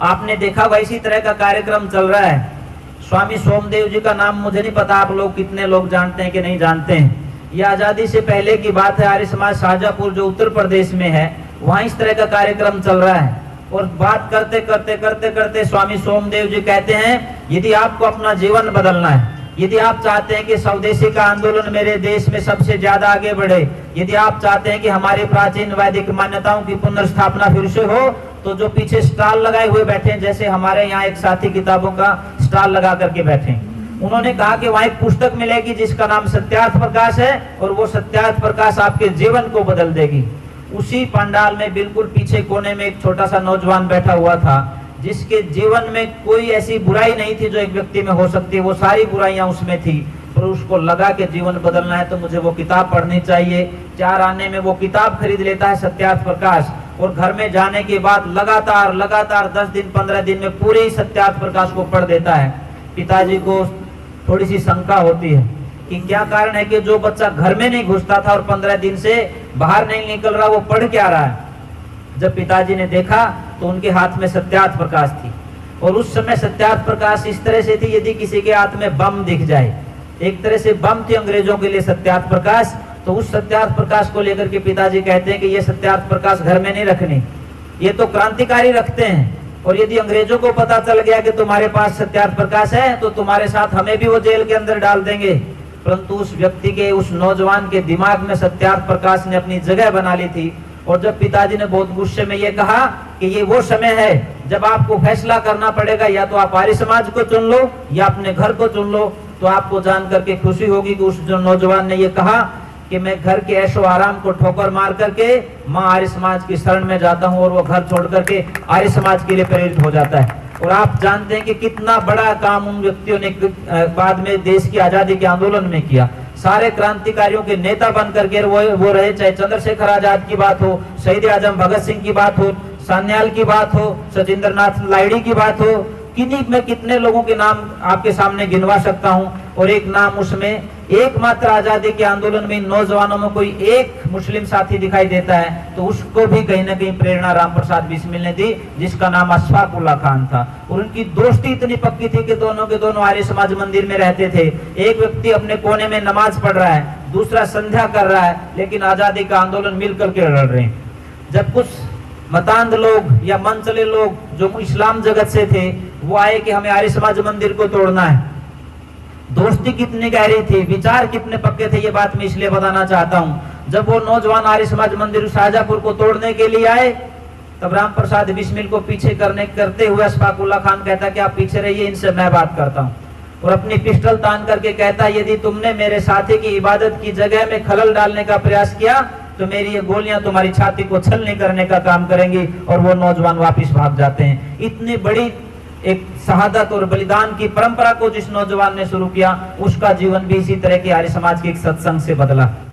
आपने देखा वैसी तरह का कार्यक्रम चल रहा है। स्वामी सोमदेव जी का नाम मुझे नहीं पता आप लोग कितने लोग जानते हैं कि नहीं जानते हैं। ये आजादी से पहले की बात है, आर्य समाज शाहजहांपुर जो उत्तर प्रदेश में है वहां इस तरह का कार्यक्रम चल रहा है। और बात करते करते करते करते स्वामी सोमदेव जी कहते हैं यदि आपको अपना जीवन बदलना है, यदि आप चाहते हैं कि स्वदेशी का आंदोलन मेरे देश में सबसे ज्यादा आगे बढ़े, यदि आप चाहते हैं कि हमारी प्राचीन वैदिक मान्यताओं की पुनर्स्थापना फिर से हो, तो जो पीछे स्टॉल लगाए हुए बैठे हैं, जैसे हमारे यहाँ एक साथी किताबों का स्टॉल लगा करके बैठे, उन्होंने कहा कि वहां एक पुस्तक मिलेगी जिसका नाम सत्यार्थ प्रकाश है और वो सत्यार्थ प्रकाश आपके जीवन को बदल देगी। उसी पंडाल में बिल्कुल पीछे कोने में एक छोटा सा नौजवान बैठा हुआ था जिसके जीवन में कोई ऐसी बुराई नहीं थी जो एक व्यक्ति में हो सकती है, वो सारी बुराइयां उसमें थी, पर उसको लगा कि जीवन बदलना है तो मुझे वो किताब पढ़नी चाहिए। 4 आने में वो किताब खरीद लेता है सत्यार्थ प्रकाश, और घर में जाने के बाद लगातार लगातार 10 दिन 15 दिन में पूरे सत्यार्थ प्रकाश को पढ़ देता है। पिताजी को थोड़ी सी शंका होती है कि क्या कारण है कि जो बच्चा घर में नहीं घुसता था और 15 दिन से बाहर नहीं निकल रहा, वो पढ़ क्या रहा है। जब पिताजी ने देखा तो उनके हाथ में सत्यार्थ प्रकाश थी, और उस समय सत्यार्थ प्रकाश इस तरह से थी यदि किसी के हाथ में बम दिख जाए, एक तरह से बम थी अंग्रेजों के लिए सत्यार्थ प्रकाश। तो उस सत्यार्थ प्रकाश को लेकर के पिताजी कहते हैं कि ये सत्यार्थ प्रकाश घर में नहीं रखनी, ये तो क्रांतिकारी रखते हैं, और यदि अंग्रेजों को पता चल गया कि तुम्हारे पास सत्यार्थ प्रकाश है तो तुम्हारे साथ हमें भी वो जेल के अंदर डाल देंगे। परंतु उस व्यक्ति के, उस नौजवान के दिमाग में सत्यार्थ प्रकाश ने अपनी जगह बना ली थी। और जब पिताजी ने बहुत गुस्से में ये कहा कि ये वो समय है जब आपको फैसला करना पड़ेगा, या तो आप आर्य समाज को चुन लो या अपने घर को चुन लो, तो आपको जान करके खुशी होगी कि उस जो नौजवान ने ये कहा कि मैं घर के ऐशो आराम को ठोकर मार करके मां आर्य समाज की शरण में जाता हूं, और वो घर छोड़ करके आर्य समाज के लिए प्रेरित हो जाता है। और आप जानते हैं कि कितना बड़ा काम उन व्यक्तियों ने बाद में देश की आजादी के आंदोलन में किया। सारे क्रांतिकारियों के नेता बन करके वो रहे, चाहे चंद्रशेखर आजाद की बात हो, शहीद आजम भगत सिंह की बात हो, सान्याल की बात हो, सचिंद्र नाथ लाहिड़ी की बात हो, किन्हीं में कितने लोगों के नाम आपके सामने गिनवा सकता हूं। और एक नाम उसमें एकमात्र आजादी के आंदोलन में नौजवानों में कोई एक मुस्लिम साथी दिखाई देता है, तो उसको भी कहीं ना कहीं प्रेरणा राम प्रसाद बिस्मिल ने दी, जिसका नाम अशफाक उल्लाह खान था। और उनकी दोस्ती इतनी पक्की थी कि दोनों के दोनों आर्य समाज मंदिर में रहते थे। एक व्यक्ति अपने कोने में नमाज पढ़ रहा है, दूसरा संध्या कर रहा है, लेकिन आजादी का आंदोलन मिलकर के लड़ रहे हैं। जब कुछ मतांध लोग या मन चले लोग जो इस्लाम जगत से थे, वो आए कि हमें आर्य समाज मंदिर को तोड़ना है। दोस्ती कितनी गहरी थी, विचार कितने पक्के थे, ये बात मैं इसलिए बताना चाहता हूं। जब वो नौजवान आर्य समाज मंदिर शाहजहांपुर को तोड़ने के लिए आए, तब राम प्रसाद बिस्मिल को पीछे करते हुए अशफाक उल्लाह खान कहता कि आप पीछे रहिए, इनसे मैं बात करता हूं। और अपनी पिस्टल तान करके कहता यदि तुमने मेरे साथी की इबादत की जगह में खलल डालने का प्रयास किया तो मेरी ये गोलियां तुम्हारी छाती को छलनी करने का काम करेंगी। और वो नौजवान वापिस भाग जाते हैं। इतनी बड़ी एक शहादत और बलिदान की परंपरा को जिस नौजवान ने शुरू किया, उसका जीवन भी इसी तरह के आर्य समाज के एक सत्संग से बदला।